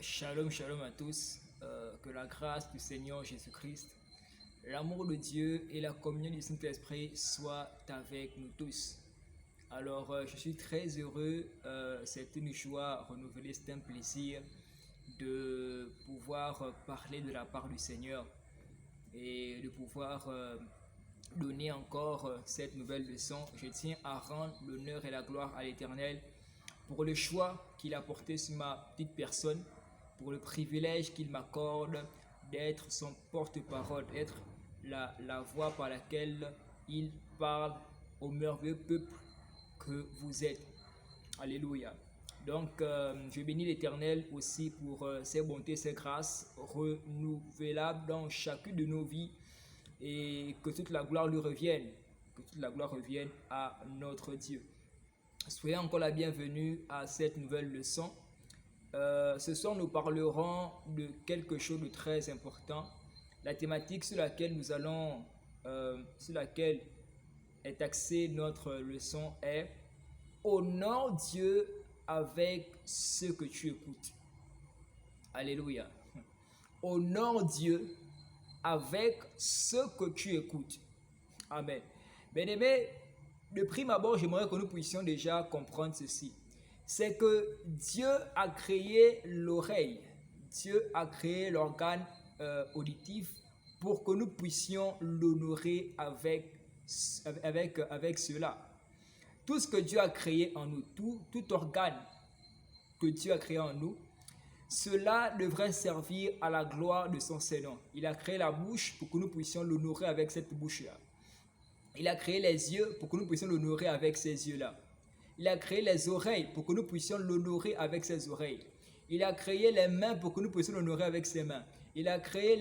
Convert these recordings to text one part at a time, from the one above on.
Shalom, shalom à tous. Que la grâce du Seigneur Jésus-Christ, l'amour de Dieu et la communion du Saint-Esprit soient avec nous tous. Alors, je suis très heureux. C'est une joie renouvelée, c'est un plaisir de pouvoir parler de la part du Seigneur et de pouvoir donner encore cette nouvelle leçon. Je tiens à rendre l'honneur et la gloire à l'Éternel pour le choix qu'il a porté sur ma petite personne, pour le privilège qu'il m'accorde d'être son porte-parole, d'être la voix par laquelle il parle au merveilleux peuple que vous êtes. Alléluia. Donc, je bénis l'Éternel aussi pour ses bontés, ses grâces renouvelables dans chacune de nos vies et que toute la gloire lui revienne, que toute la gloire revienne à notre Dieu. Soyez encore la bienvenue à cette nouvelle leçon. Ce soir, nous parlerons de quelque chose de très important. La thématique sur laquelle sur laquelle est axée notre leçon est honore Dieu avec ce que tu écoutes. Alléluia. Honore Dieu avec ce que tu écoutes. Amen. Bien-aimés, de prime abord, j'aimerais que nous puissions déjà comprendre ceci. C'est que Dieu a créé l'oreille. Dieu a créé l'organe auditif pour que nous puissions l'honorer avec cela. Tout ce que Dieu a créé en nous, tout organe que Dieu a créé en nous, cela devrait servir à la gloire de son Seigneur. Il a créé la bouche pour que nous puissions l'honorer avec cette bouche-là. Il a créé les yeux pour que nous puissions l'honorer avec ces yeux-là. Il a créé les oreilles pour que nous puissions l'honorer avec ses oreilles. Il a créé les mains pour que nous puissions l'honorer avec ses mains. Il a créé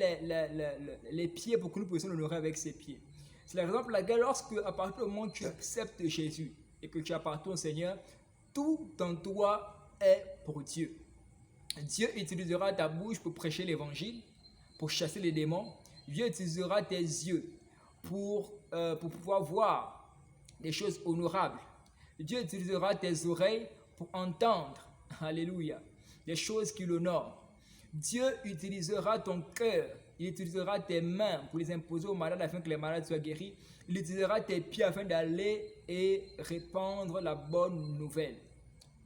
les pieds pour que nous puissions l'honorer avec ses pieds. C'est la raison pour laquelle lorsque, à partir du moment où tu acceptes Jésus et que tu appartiens au Seigneur, tout en toi est pour Dieu. Dieu utilisera ta bouche pour prêcher l'évangile, pour chasser les démons. Dieu utilisera tes yeux pour pouvoir voir des choses honorables. Dieu utilisera tes oreilles pour entendre, alléluia, des choses qui l'honorent. Dieu utilisera ton cœur, il utilisera tes mains pour les imposer aux malades afin que les malades soient guéris. Il utilisera tes pieds afin d'aller et répandre la bonne nouvelle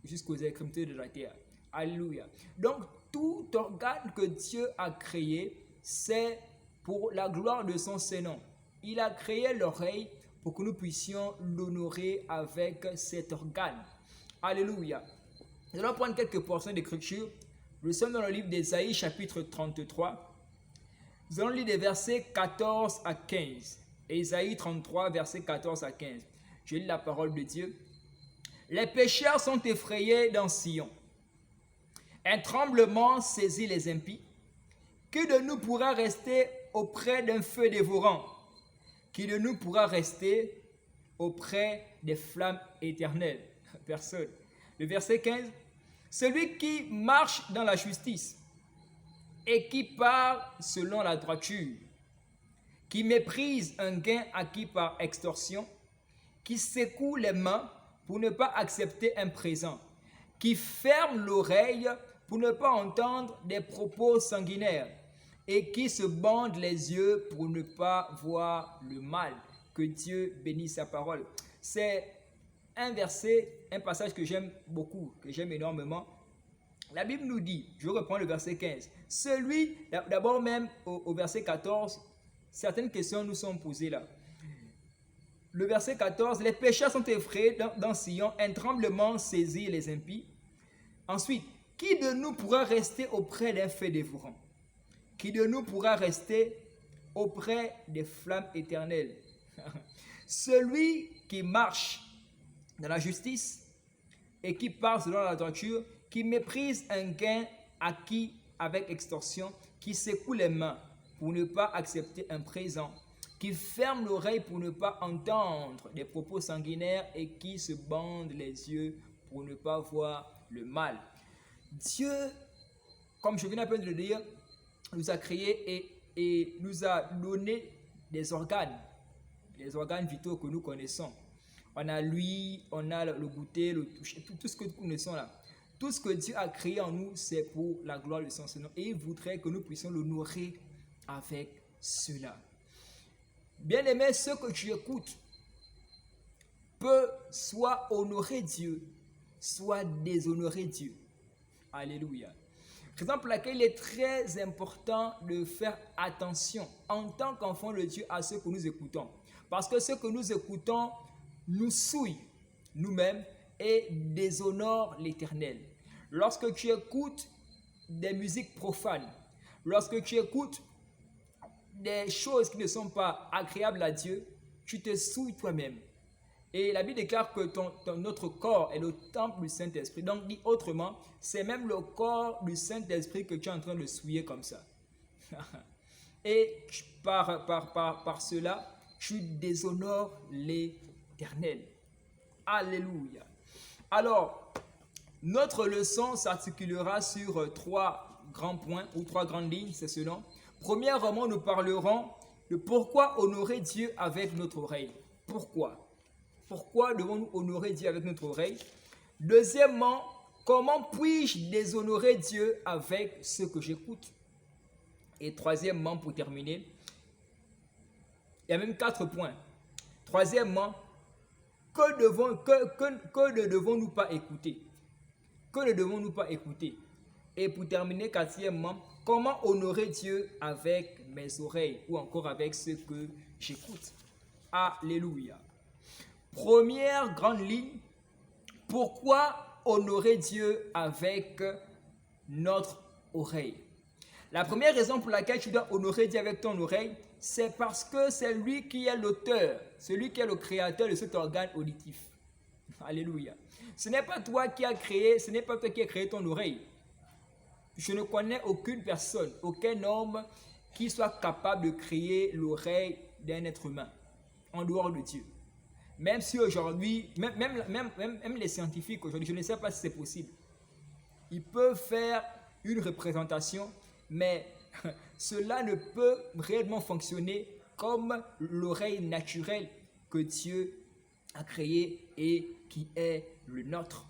jusqu'aux extrémités de la terre. Alléluia. Donc, tout organe que Dieu a créé, c'est pour la gloire de son Seigneur. Il a créé l'oreille pour que nous puissions l'honorer avec cet organe. Alléluia. Nous allons prendre quelques portions d'écriture. Nous sommes dans le livre d'Ésaïe, chapitre 33. Nous allons lire des versets 14 à 15. Ésaïe 33, versets 14 à 15. Je lis la parole de Dieu. Les pécheurs sont effrayés dans Sion. Un tremblement saisit les impies. Qui de nous pourra rester auprès d'un feu dévorant? Qui de nous pourra rester auprès des flammes éternelles? Personne. Le verset 15. Celui qui marche dans la justice et qui parle selon la droiture, qui méprise un gain acquis par extorsion, qui secoue les mains pour ne pas accepter un présent, qui ferme l'oreille pour ne pas entendre des propos sanguinaires et qui se bande les yeux pour ne pas voir le mal. Que Dieu bénisse sa parole. C'est un verset, un passage que j'aime beaucoup, que j'aime énormément. La Bible nous dit, je reprends le verset 15, d'abord même au verset 14, certaines questions nous sont posées là. Le verset 14, les pécheurs sont effrayés dans Sion, un tremblement saisit les impies. Ensuite, qui de nous pourra rester auprès d'un feu dévorant? Qui de nous pourra rester auprès des flammes éternelles? Celui qui marche dans la justice et qui parle selon la droiture, qui méprise un gain acquis avec extorsion, qui secoue les mains pour ne pas accepter un présent, qui ferme l'oreille pour ne pas entendre des propos sanguinaires et qui se bande les yeux pour ne pas voir le mal. Dieu, comme je viens à peine de le dire, nous a créés et nous a donné des organes, les organes vitaux que nous connaissons. On a l'ouïe, on a le goûter, le toucher, tout ce que nous connaissons là. Tout ce que Dieu a créé en nous, c'est pour la gloire de son Seigneur. Et il voudrait que nous puissions l'honorer avec cela. Bien-aimé, ce que tu écoutes peut soit honorer Dieu, soit déshonorer Dieu. Alléluia. Raison pour laquelle il est très important de faire attention en tant qu'enfant de Dieu à ce que nous écoutons. Parce que ce que nous écoutons nous souille nous-mêmes et déshonore l'Éternel. Lorsque tu écoutes des musiques profanes, lorsque tu écoutes des choses qui ne sont pas agréables à Dieu, tu te souilles toi-même. Et la Bible déclare que notre corps est le temple du Saint-Esprit. Donc, dit autrement, c'est même le corps du Saint-Esprit que tu es en train de souiller comme ça. Et par cela, tu déshonores l'Éternel. Alléluia. Alors, notre leçon s'articulera sur 3 grands points ou 3 grandes lignes, c'est selon. Premièrement, nous parlerons de pourquoi honorer Dieu avec notre oreille. Pourquoi devons-nous honorer Dieu avec notre oreille? Deuxièmement, comment puis-je déshonorer Dieu avec ce que j'écoute? Et troisièmement, pour terminer, il y a même 4 points. Troisièmement, que ne devons-nous pas écouter? Que ne devons-nous pas écouter? Et pour terminer, quatrièmement, comment honorer Dieu avec mes oreilles ou encore avec ce que j'écoute? Alléluia. Première grande ligne, pourquoi honorer Dieu avec notre oreille? La première raison pour laquelle tu dois honorer Dieu avec ton oreille, c'est parce que c'est lui qui est l'auteur, celui qui est le créateur de cet organe auditif. Alléluia. Ce n'est pas toi qui as créé, ce n'est pas toi qui as créé ton oreille. Je ne connais aucune personne, aucun homme qui soit capable de créer l'oreille d'un être humain en dehors de Dieu. Même si aujourd'hui, même les scientifiques aujourd'hui, je ne sais pas si c'est possible. Ils peuvent faire une représentation, mais cela ne peut réellement fonctionner comme l'oreille naturelle que Dieu a créée et qui est le nôtre.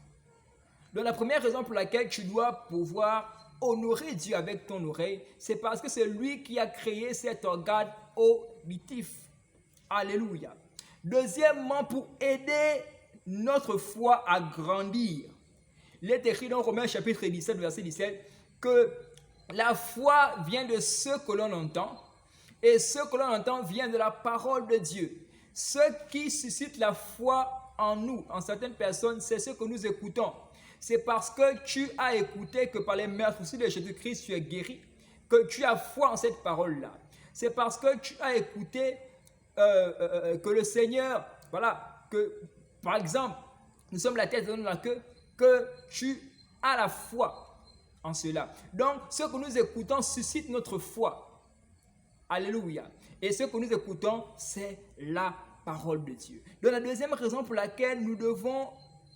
Donc la première raison pour laquelle tu dois pouvoir honorer Dieu avec ton oreille, c'est parce que c'est lui qui a créé cet organe auditif. Alléluia. Deuxièmement, pour aider notre foi à grandir. Il est écrit dans Romains chapitre 17, verset 17, que la foi vient de ce que l'on entend, et ce que l'on entend vient de la parole de Dieu. Ce qui suscite la foi en nous, en certaines personnes, c'est ce que nous écoutons. C'est parce que tu as écouté que par les meurtrissures de Jésus-Christ, tu es guéri, que tu as foi en cette parole-là. C'est parce que tu as écouté que le Seigneur, voilà, que par exemple, nous sommes la tête et non la queue, que tu as la foi en cela. Donc, ce que nous écoutons suscite notre foi. Alléluia. Et ce que nous écoutons, c'est la parole de Dieu. Donc, la deuxième raison pour laquelle nous devons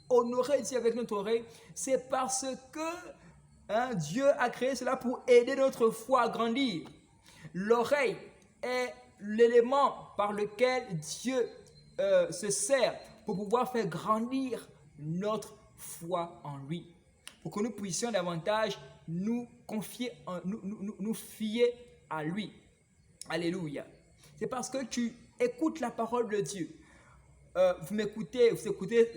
honorer Dieu avec notre oreille, c'est parce que Dieu a créé cela pour aider notre foi à grandir. L'oreille est l'élément par lequel Dieu se sert pour pouvoir faire grandir notre foi en lui. Pour que nous puissions davantage nous confier, nous fier à lui. Alléluia. C'est parce que tu écoutes la parole de Dieu. Vous écoutez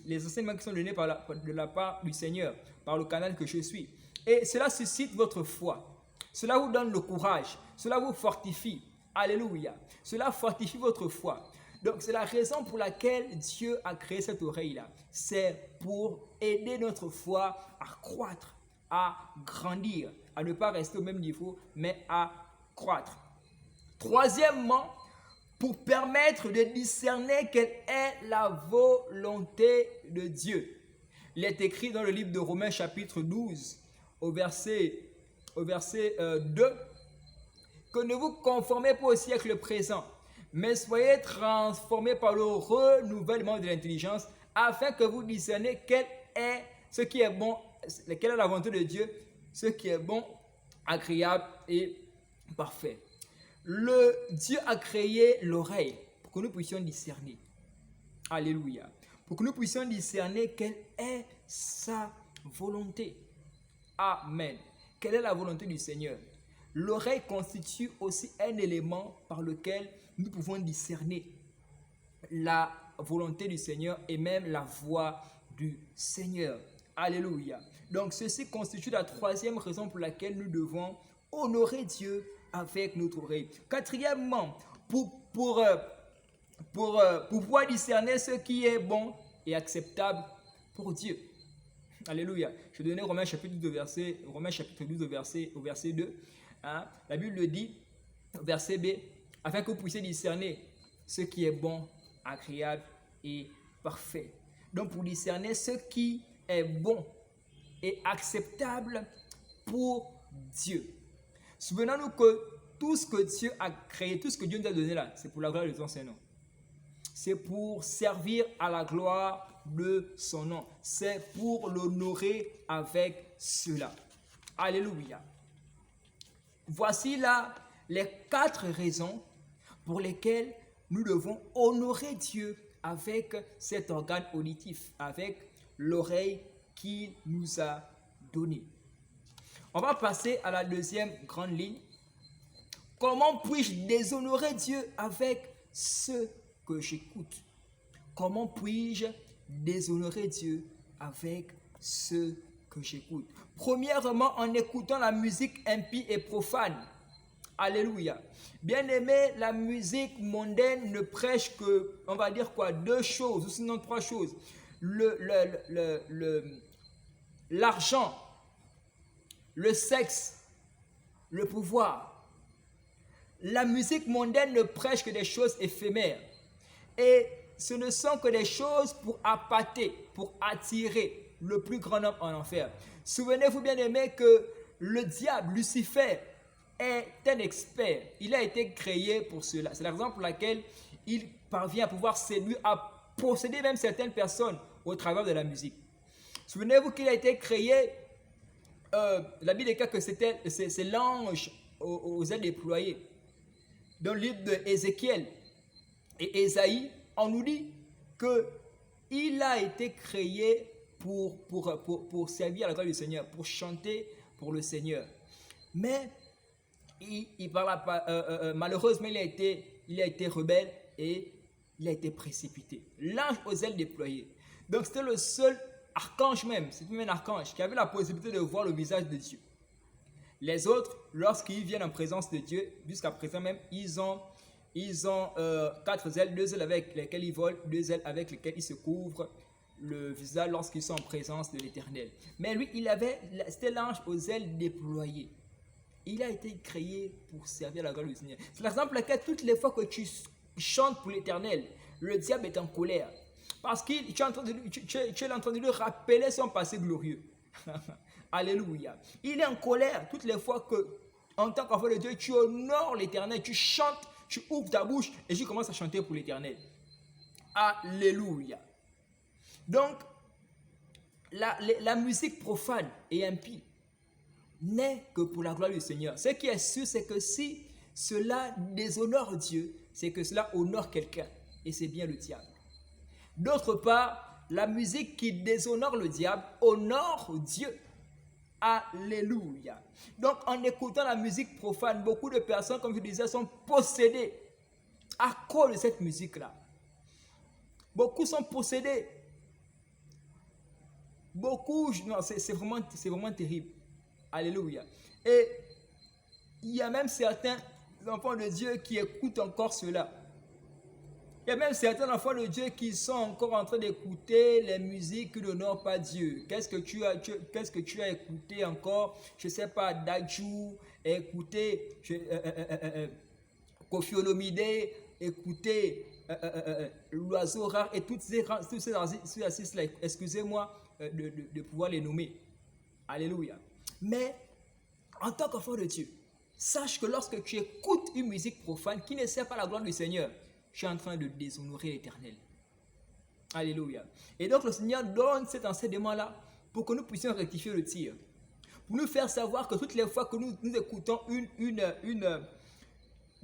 les enseignements qui sont donnés de la part du Seigneur, par le canal que je suis. Et cela suscite votre foi. Cela vous donne le courage. Cela vous fortifie. Alléluia. Cela fortifie votre foi. Donc, c'est la raison pour laquelle Dieu a créé cette oreille-là. C'est pour aider notre foi à croître, à grandir, à ne pas rester au même niveau, mais à croître. Troisièmement, pour permettre de discerner quelle est la volonté de Dieu. Il est écrit dans le livre de Romains chapitre 12, au verset 2, que ne vous conformez pas au siècle présent, mais soyez transformés par le renouvellement de l'intelligence, afin que vous discerniez quel est ce qui est bon, quelle est la volonté de Dieu, ce qui est bon, agréable et parfait. Dieu a créé l'oreille pour que nous puissions discerner. Alléluia. Pour que nous puissions discerner quelle est sa volonté. Amen. Quelle est la volonté du Seigneur? L'oreille constitue aussi un élément par lequel nous pouvons discerner la volonté du Seigneur et même la voix du Seigneur. Alléluia. Donc ceci constitue la troisième raison pour laquelle nous devons honorer Dieu avec notre oreille. Quatrièmement, pour pouvoir discerner ce qui est bon et acceptable pour Dieu. Alléluia. Je vais donner Romains chapitre 12 au verset 2. Hein? La Bible dit, verset B, afin que vous puissiez discerner ce qui est bon, agréable et parfait. Donc pour discerner ce qui est bon et acceptable pour Dieu. Souvenons-nous que tout ce que Dieu a créé, tout ce que Dieu nous a donné là, c'est pour la gloire de son Saint-Nom. C'est pour servir à la gloire de son nom. C'est pour l'honorer avec cela. Alléluia. Voici là les 4 raisons pour lesquelles nous devons honorer Dieu avec cet organe auditif, avec l'oreille qu'il nous a donnée. On va passer à la deuxième grande ligne. Comment puis-je déshonorer Dieu avec ce que j'écoute? Comment puis-je déshonorer Dieu avec ce que j'écoute? Premièrement, en écoutant la musique impie et profane. Alléluia. Bien-aimé, la musique mondaine ne prêche que, on va dire quoi, 2 choses, ou sinon 3 choses. L'argent, le sexe, le pouvoir. La musique mondaine ne prêche que des choses éphémères. Et ce ne sont que des choses pour appâter, pour attirer le plus grand homme en enfer. Souvenez-vous bien aimé que le diable, Lucifer, est un expert. Il a été créé pour cela. C'est la raison pour laquelle il parvient à pouvoir séduire, à posséder même certaines personnes au travers de la musique. Souvenez-vous qu'il a été créé, la Bible déclare que c'est l'ange aux ailes déployées. Dans le livre d'Ézéchiel et Ésaïe, on nous dit qu'il a été créé pour servir à la gloire du Seigneur, pour chanter pour le Seigneur. Mais malheureusement, il a été rebelle et il a été précipité. L'ange aux ailes déployées. Donc c'était le seul archange même, c'était même un archange qui avait la possibilité de voir le visage de Dieu. Les autres, lorsqu'ils viennent en présence de Dieu, jusqu'à présent même, ils ont 4 ailes, 2 ailes avec lesquelles ils volent, 2 ailes avec lesquelles ils se couvrent le visage lorsqu'ils sont en présence de l'Éternel. Mais lui, c'était l'ange aux ailes déployées. Il a été créé pour servir la gloire du Seigneur. C'est l'exemple pour lequel toutes les fois que tu chantes pour l'Éternel, le diable est en colère. Parce que tu es en train de lui rappeler son passé glorieux. Alléluia. Il est en colère toutes les fois que, en tant qu'enfant de Dieu, tu honores l'Éternel, tu chantes, tu ouvres ta bouche et tu commences à chanter pour l'Éternel. Alléluia. Donc, la musique profane et impie n'est que pour la gloire du Seigneur. Ce qui est sûr, c'est que si cela déshonore Dieu, c'est que cela honore quelqu'un. Et c'est bien le diable. D'autre part, la musique qui déshonore le diable honore Dieu. Alléluia. Donc, en écoutant la musique profane, beaucoup de personnes, comme je disais, sont possédées à cause de cette musique-là. Beaucoup sont possédés. Beaucoup, non, c'est vraiment terrible. Alléluia. Et il y a même certains enfants de Dieu qui écoutent encore cela. Il y a même certains enfants de Dieu qui sont encore en train d'écouter les musiques qui n'honorent pas Dieu. Qu'est-ce que tu as écouté encore? Je ne sais pas, Dadju, écouter Koffi Olomide, écouter l'oiseau rare et tous ces artistes-là, excusez-moi de pouvoir les nommer. Alléluia. Mais en tant qu'enfant de Dieu, sache que lorsque tu écoutes une musique profane qui ne sert pas la gloire du Seigneur, tu es en train de déshonorer l'Éternel. Alléluia. Et donc le Seigneur donne cet enseignement-là pour que nous puissions rectifier le tir. Pour nous faire savoir que toutes les fois que nous écoutons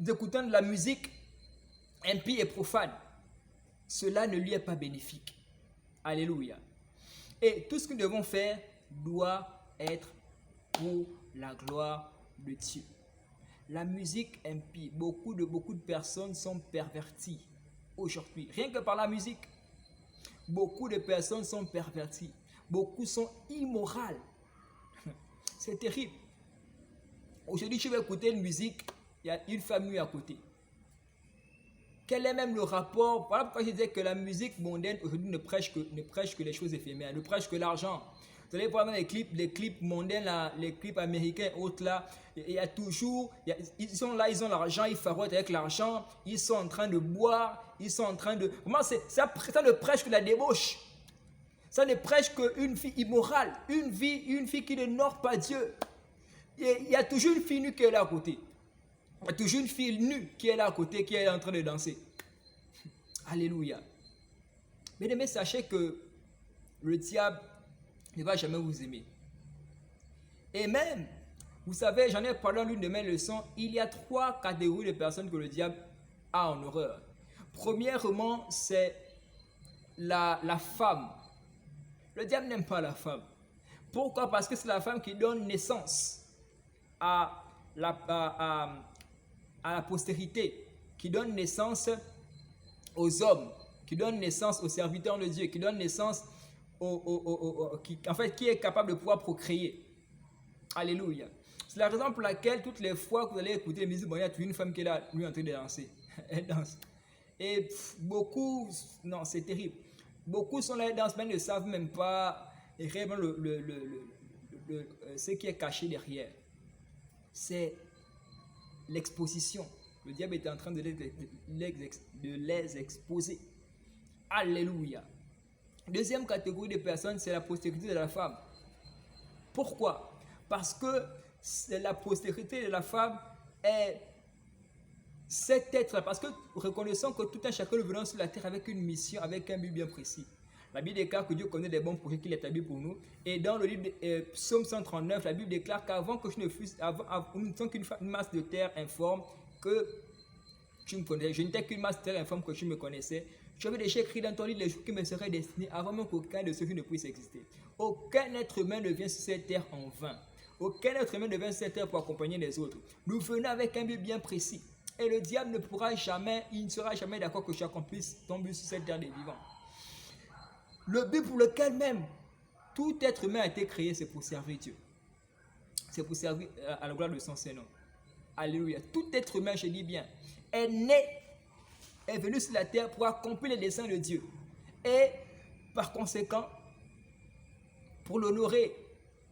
écoutons de la musique impie et profane, cela ne lui est pas bénéfique. Alléluia. Et tout ce que nous devons faire, doit être pour la gloire de Dieu. La musique impie, beaucoup de personnes sont perverties aujourd'hui. Rien que par la musique, beaucoup de personnes sont perverties. Beaucoup sont immorales. C'est terrible. Aujourd'hui, tu vas écouter une musique, il y a une famille à côté. Quel est même le rapport? Voilà pourquoi je disais que la musique mondaine aujourd'hui ne prêche que les choses éphémères, ne prêche que l'argent. Vous allez voir dans les clips mondains, là, les clips américains, autres là, il y a toujours, ils sont là, ils ont l'argent, ils fabriquent avec l'argent, ils sont en train de boire, ils sont en train de... Comment ça ne prêche que la débauche. Ça ne prêche qu'une fille immorale, une fille qui n'honore pas Dieu. Il y a toujours une fille nue qui est là à côté. Il y a toujours une fille nue qui est là à côté, qui est en train de danser. Alléluia. Bien-aimés, sachez que le diable ne va jamais vous aimer. Et même, vous savez, j'en ai parlé dans l'une de mes leçons, il y a 3 catégories de personnes que le diable a en horreur. Premièrement, c'est la femme. Le diable n'aime pas la femme. Pourquoi? Parce que c'est la femme qui donne naissance à la postérité, qui donne naissance aux hommes, qui donne naissance aux serviteurs de Dieu, qui donne naissance qui est capable de pouvoir procréer. Alléluia. C'est la raison pour laquelle toutes les fois que vous allez écouter les musiques, il y a toujours une femme qui est là, lui en train de danser. Elle danse. Et beaucoup, non, c'est terrible. Beaucoup sont là, elles dansent, mais ne savent même pas réellement ce qui est caché derrière. C'est l'exposition. Le diable est en train de les exposer. Alléluia. Deuxième catégorie de personnes, c'est la postérité de la femme. Pourquoi? Parce que la postérité de la femme est cet être, parce que reconnaissons que tout un chacun nous venons sur la terre avec une mission, avec un but bien précis. La Bible déclare que Dieu connaît les bons projets qu'il établit pour nous. Et dans le livre de Psaume 139, la Bible déclare qu'avant que je ne fusse, nous ne sommes qu'une masse de terre informe, que tu me connais. Je n'étais qu'une masse de terre informe que tu me connaissais. Tu avais déjà écrit dans ton livre les jours qui me seraient destinés avant même qu'aucun de ceux-ci ne puisse exister. Aucun être humain ne vient sur cette terre en vain. Aucun être humain ne vient sur cette terre pour accompagner les autres. Nous venons avec un but bien précis. Et le diable ne pourra jamais, il ne sera jamais d'accord que tu accomplisses ton but sur cette terre des vivants. Le but pour lequel même tout être humain a été créé, c'est pour servir Dieu. C'est pour servir à la gloire de son Seigneur. Alléluia. Tout être humain, je dis bien, est né, est venu sur la terre pour accomplir les desseins de Dieu. Et par conséquent, pour l'honorer,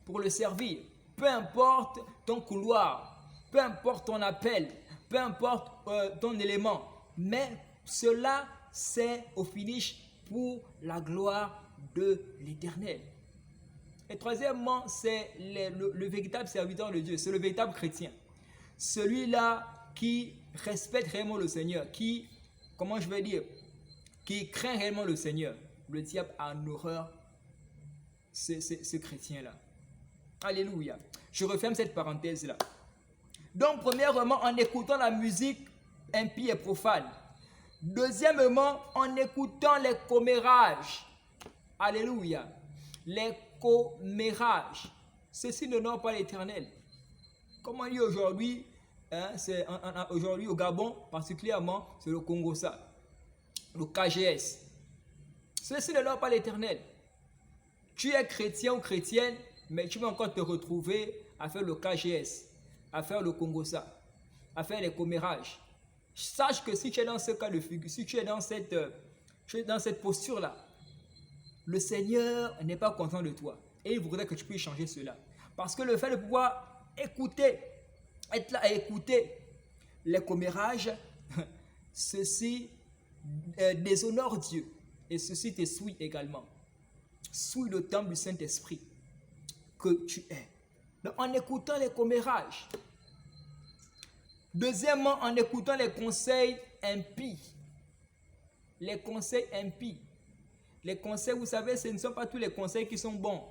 pour le servir, peu importe ton couloir, peu importe ton appel, peu importe ton élément, mais cela c'est au finish pour la gloire de l'Éternel. Et troisièmement, c'est le véritable serviteur de Dieu, c'est le véritable chrétien. Celui-là qui respecte réellement le Seigneur, qui, comment je vais dire, qui craint réellement le Seigneur. Le diable a en horreur ce chrétien-là. Alléluia. Je referme cette parenthèse-là. Donc, premièrement, en écoutant la musique impie et profane. Deuxièmement, en écoutant les commérages. Alléluia. Les commérages. Ceci n'honore pas l'Éternel. Comme on dit aujourd'hui, aujourd'hui au Gabon, particulièrement, c'est le Congo-Ça, le KGS. Ceci n'honore pas l'Éternel. Tu es chrétien ou chrétienne, mais tu vas encore te retrouver à faire le KGS, à faire le Congo-Ça, à faire les commérages. Sache que si tu es dans ce cas de figure, si tu es dans cette posture-là, le Seigneur n'est pas content de toi. Et il voudrait que tu puisses changer cela. Parce que le fait de pouvoir écouter, être là à écouter les commérages, ceci déshonore Dieu. Et ceci te souille également. Souille le temple du Saint-Esprit que tu es. Donc, en écoutant les commérages. Deuxièmement, en écoutant les conseils impies. Les conseils impies. Les conseils, vous savez, ce ne sont pas tous les conseils qui sont bons.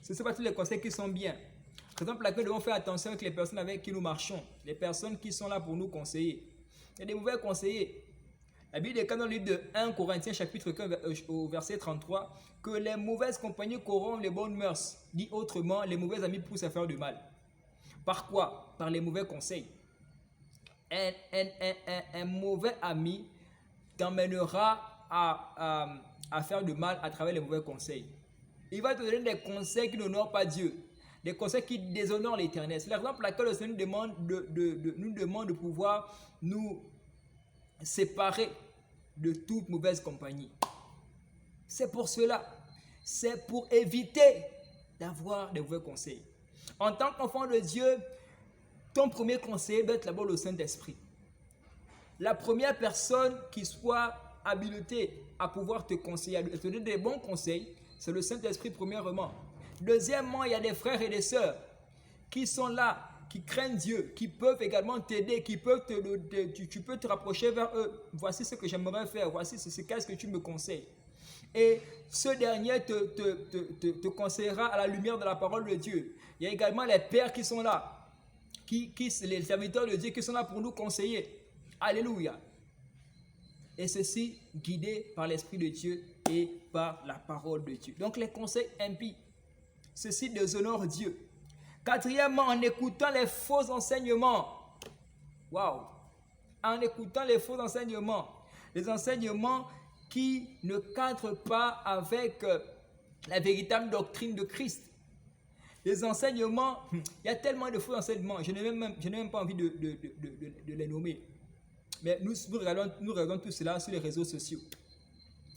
Ce ne sont pas tous les conseils qui sont bien. Par exemple, nous devons faire attention avec les personnes avec qui nous marchons. Les personnes qui sont là pour nous conseiller. Il y a des mauvais conseillers. La Bible déclare dans le livre de 1 Corinthiens chapitre 15 au verset 33 que les mauvaises compagnies corrompent les bonnes mœurs. Dit autrement, les mauvais amis poussent à faire du mal. Par quoi? Par les mauvais conseils. Un mauvais ami t'emmènera à faire du mal à travers les mauvais conseils. Il va te donner des conseils qui n'honorent pas Dieu, des conseils qui déshonorent l'Éternel. C'est la raison pour laquelle le Seigneur nous demande de pouvoir nous séparer de toute mauvaise compagnie. C'est pour cela, c'est pour éviter d'avoir des mauvais conseils. En tant qu'enfant de Dieu, ton premier conseil doit être d'abord le Saint-Esprit. La première personne qui soit habilitée à pouvoir te conseiller, à te donner des bons conseils, c'est le Saint-Esprit premièrement. Deuxièmement, il y a des frères et des sœurs qui sont là, qui craignent Dieu, qui peuvent également t'aider, tu peux te rapprocher vers eux. Voici ce que j'aimerais faire, voici qu'est-ce que tu me conseilles. Et ce dernier te conseillera à la lumière de la parole de Dieu. Il y a également les pères qui sont là, les serviteurs de Dieu qui sont là pour nous conseiller. Alléluia. Et ceci guidé par l'Esprit de Dieu et par la parole de Dieu. Donc les conseils impies, ceci déshonore Dieu. Quatrièmement, en écoutant les faux enseignements. Waouh! En écoutant les faux enseignements. Les enseignements qui ne cadrent pas avec la véritable doctrine de Christ. Les enseignements, il y a tellement de faux enseignements, je n'ai même pas envie de les nommer. Mais nous regardons tout cela sur les réseaux sociaux.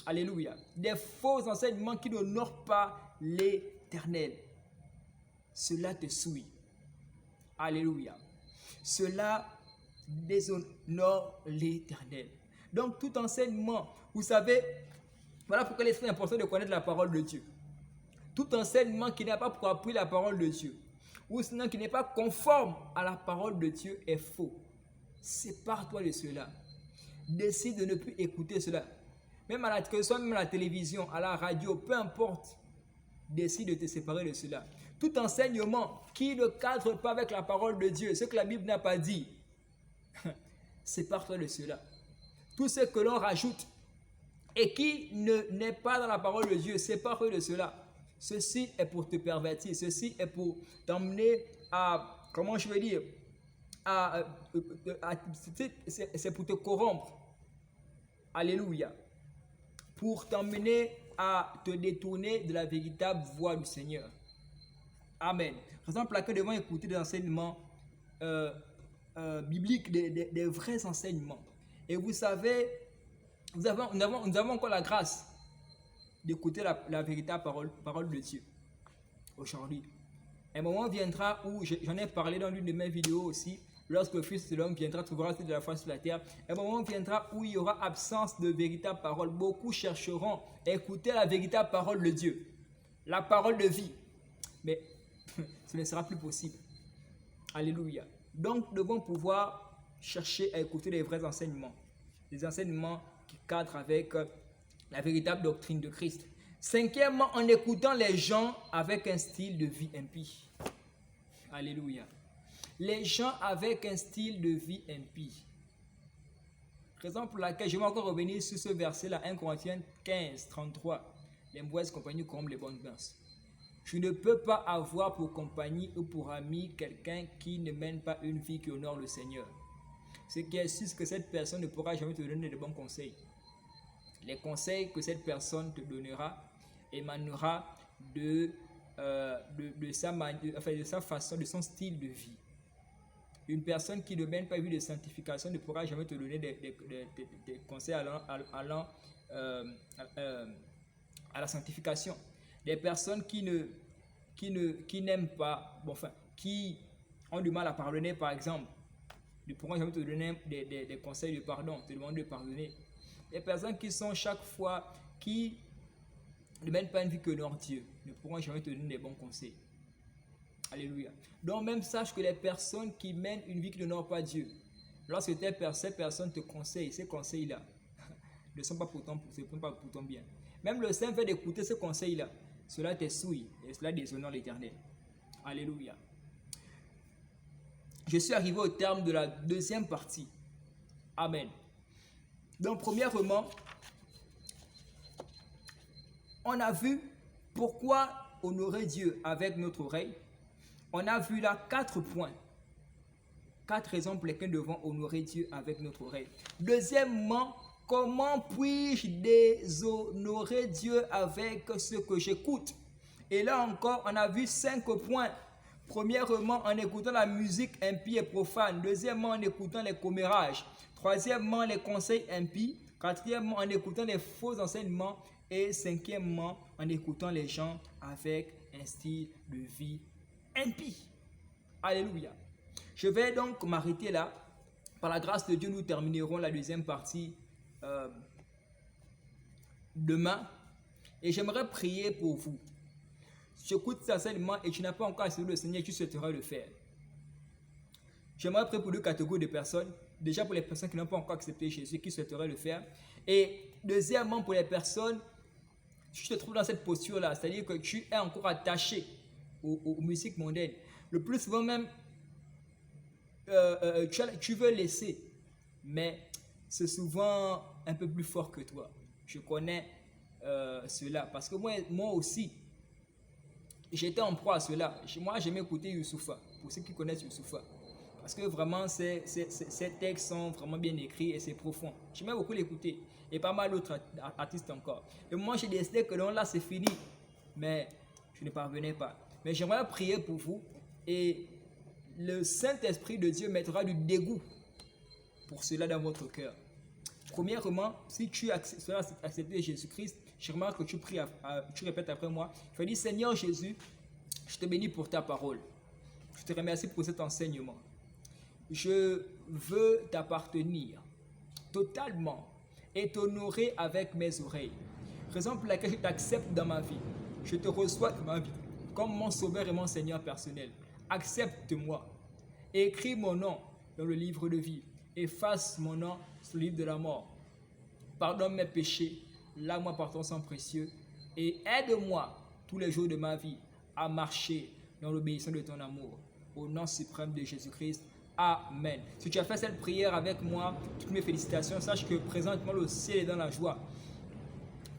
Alléluia. Des faux enseignements qui n'honorent pas l'Éternel. Cela te souille. Alléluia. Cela déshonore l'Éternel. Donc tout enseignement, vous savez, voilà pourquoi il est très important de connaître la parole de Dieu. Tout enseignement qui n'a pas pour appui la parole de Dieu, ou sinon qui n'est pas conforme à la parole de Dieu est faux. Sépare-toi de cela. Décide de ne plus écouter cela. Même à la télévision, à la radio, peu importe. Décide de te séparer de cela. Tout enseignement qui ne cadre pas avec la parole de Dieu, ce que la Bible n'a pas dit, sépare-toi de cela. Tout ce que l'on rajoute et qui n'est pas dans la parole de Dieu, sépare-toi de cela. Ceci est pour te pervertir, ceci est pour t'emmener à, comment je veux dire, c'est pour te corrompre. Alléluia. Pour t'emmener à te détourner de la véritable voie du Seigneur. Amen. Raison pour laquelle nous devons écouter des enseignements bibliques, des vrais enseignements. Et vous savez, nous avons encore la grâce d'écouter la véritable parole de Dieu aujourd'hui. Un moment viendra où, j'en ai parlé dans l'une de mes vidéos aussi, lorsque le Fils de l'homme viendra, trouvera toute la foi sur la terre. Un moment viendra où il y aura absence de véritable parole. Beaucoup chercheront à écouter la véritable parole de Dieu, la parole de vie. Mais ce ne sera plus possible. Alléluia. Donc, nous devons pouvoir chercher à écouter les vrais enseignements. Les enseignements qui cadrent avec la véritable doctrine de Christ. Cinquièmement, en écoutant les gens avec un style de vie impie. Alléluia. Les gens avec un style de vie impie. Raison pour laquelle je vais encore revenir sur ce verset-là, 1 Corinthiens 15, 33. Les mauvaises compagnies corrompent les bonnes mœurs. Je ne peux pas avoir pour compagnie ou pour ami quelqu'un qui ne mène pas une vie qui honore le Seigneur. Ce qui est sûr, c'est que cette personne ne pourra jamais te donner de bons conseils. Les conseils que cette personne te donnera émanera de sa façon, de son style de vie. Une personne qui ne mène pas une vie de sanctification ne pourra jamais te donner des conseils allant à la sanctification. Des personnes qui n'aiment pas, qui ont du mal à pardonner, par exemple, ne pourront jamais te donner des conseils de pardon, te demander de pardonner. Les personnes qui sont chaque fois, qui ne mènent pas une vie que honore Dieu, ne pourront jamais te donner des bons conseils. Alléluia. Donc même sache que les personnes qui mènent une vie qui n'honore pas Dieu, lorsque ces personnes te conseillent, ces conseils-là ne sont pas pour ton bien. Même le simple fait d'écouter ces conseils-là, cela te souille et cela déshonore l'Éternel. Alléluia. Je suis arrivé au terme de la deuxième partie. Amen. Donc, premièrement, on a vu pourquoi honorer Dieu avec notre oreille. On a vu là 4 points. 4 raisons pour lesquelles nous devons honorer Dieu avec notre oreille. Deuxièmement, comment puis-je déshonorer Dieu avec ce que j'écoute? Et là encore, on a vu 5 points. Premièrement, en écoutant la musique impie et profane. Deuxièmement, en écoutant les commérages. Troisièmement, les conseils impies. Quatrièmement, en écoutant les faux enseignements. Et cinquièmement, en écoutant les gens avec un style de vie impie. Alléluia. Je vais donc m'arrêter là. Par la grâce de Dieu, nous terminerons la deuxième partie demain. Et j'aimerais prier pour vous. J'écoute cet enseignement et tu n'as pas encore accepté le Seigneur, tu souhaiterais le faire. J'aimerais prier pour 2 catégories de personnes. Déjà pour les personnes qui n'ont pas encore accepté Jésus, qui souhaiteraient le faire. Et deuxièmement pour les personnes, tu te trouves dans cette posture-là, c'est-à-dire que tu es encore attaché aux musiques mondaines. Le plus souvent même, tu veux laisser, mais c'est souvent un peu plus fort que toi. Je connais cela parce que moi aussi, j'étais en proie à cela. Moi, j'aimais écouter Youssoupha, pour ceux qui connaissent Youssoupha. Parce que vraiment, ces textes sont vraiment bien écrits et c'est profond. J'aimais beaucoup l'écouter. Et pas mal d'autres artistes encore. Et moi, j'ai décidé que non, là, c'est fini. Mais je ne parvenais pas. Mais j'aimerais prier pour vous. Et le Saint-Esprit de Dieu mettra du dégoût pour cela dans votre cœur. Premièrement, si tu as accepté Jésus-Christ, j'aimerais que tu pries, tu répètes après moi. Tu vas dire, Seigneur Jésus, je te bénis pour ta parole. Je te remercie pour cet enseignement. Je veux t'appartenir totalement et t'honorer avec mes oreilles. Raison pour laquelle je t'accepte dans ma vie. Je te reçois dans ma vie comme mon sauveur et mon Seigneur personnel. Accepte-moi. Écris mon nom dans le livre de vie. Efface mon nom sur le livre de la mort. Pardonne mes péchés. Lave-moi par ton sang précieux. Et aide-moi tous les jours de ma vie à marcher dans l'obéissance de ton amour. Au nom suprême de Jésus-Christ. Amen. Si tu as fait cette prière avec moi, toutes mes félicitations. Sache que présentement le ciel est dans la joie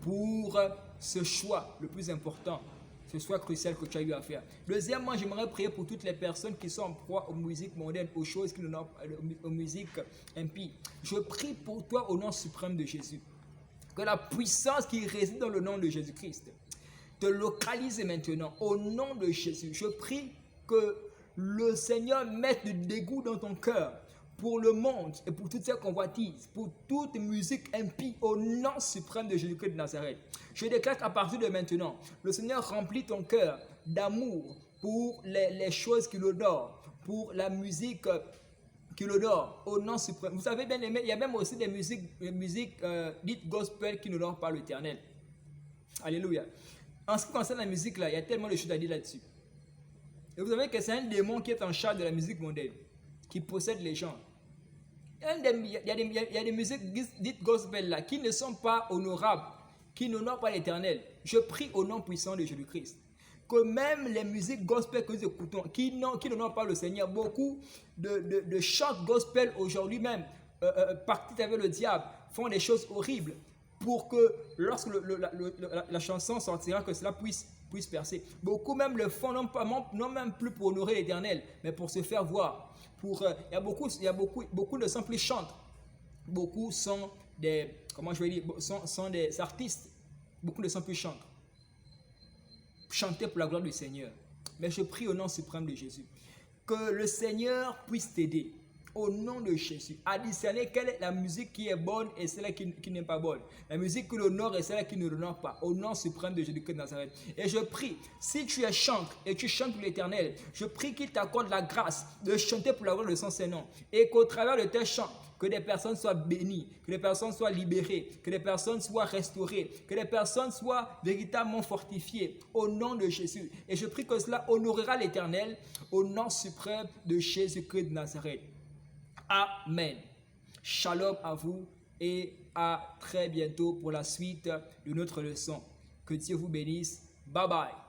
pour ce choix le plus important, ce choix crucial que tu as eu à faire. Deuxièmement, j'aimerais prier pour toutes les personnes qui sont en proie aux musiques modernes, aux choses qui n'ont pas, aux musiques impies. Je prie pour toi au nom suprême de Jésus. Que la puissance qui réside dans le nom de Jésus-Christ te localise maintenant au nom de Jésus. Je prie que le Seigneur mette du dégoût dans ton cœur pour le monde et pour toutes ces convoitises, pour toute musique impie au nom suprême de Jésus-Christ de Nazareth. Je déclare qu'à partir de maintenant, le Seigneur remplit ton cœur d'amour pour les choses qui l'honorent, pour la musique qui l'honore au nom suprême. Vous savez bien aimé, il y a même aussi des musiques dites gospel qui n'honorent pas l'Éternel. Alléluia. En ce qui concerne la musique, là, il y a tellement de choses à dire là-dessus. Et vous savez que c'est un démon qui est en charge de la musique mondaine, qui possède les gens. Il y a des musiques dites gospel là, qui ne sont pas honorables, qui n'honorent pas l'Éternel. Je prie au nom puissant de Jésus-Christ que même les musiques gospel que nous écoutons, qui n'honorent pas le Seigneur, beaucoup de chants gospel aujourd'hui même, partis avec le diable, font des choses horribles pour que lorsque la chanson sortira, que cela puisse percer. Beaucoup même le font non même plus pour honorer l'Éternel, mais pour se faire voir. Il y a beaucoup ne sont plus chantres. Beaucoup sont des, sont des artistes. Beaucoup ne sont plus chantres. Chanter pour la gloire du Seigneur. Mais je prie au nom suprême de Jésus que le Seigneur puisse t'aider au nom de Jésus à discerner quelle est la musique qui est bonne et celle qui n'est pas bonne, la musique qui l'honore et celle qui ne l'honore pas, au nom suprême de Jésus-Christ de Nazareth. Et je prie, si tu es chantre et tu chantes pour l'Éternel, je prie qu'il t'accorde la grâce de chanter pour la gloire de son Saint-Nom et qu'au travers de tes chants, que des personnes soient bénies, que des personnes soient libérées, que des personnes soient restaurées, que des personnes soient véritablement fortifiées au nom de Jésus. Et je prie que cela honorera l'Éternel au nom suprême de Jésus-Christ de Nazareth. Amen. Shalom à vous et à très bientôt pour la suite de notre leçon. Que Dieu vous bénisse. Bye bye.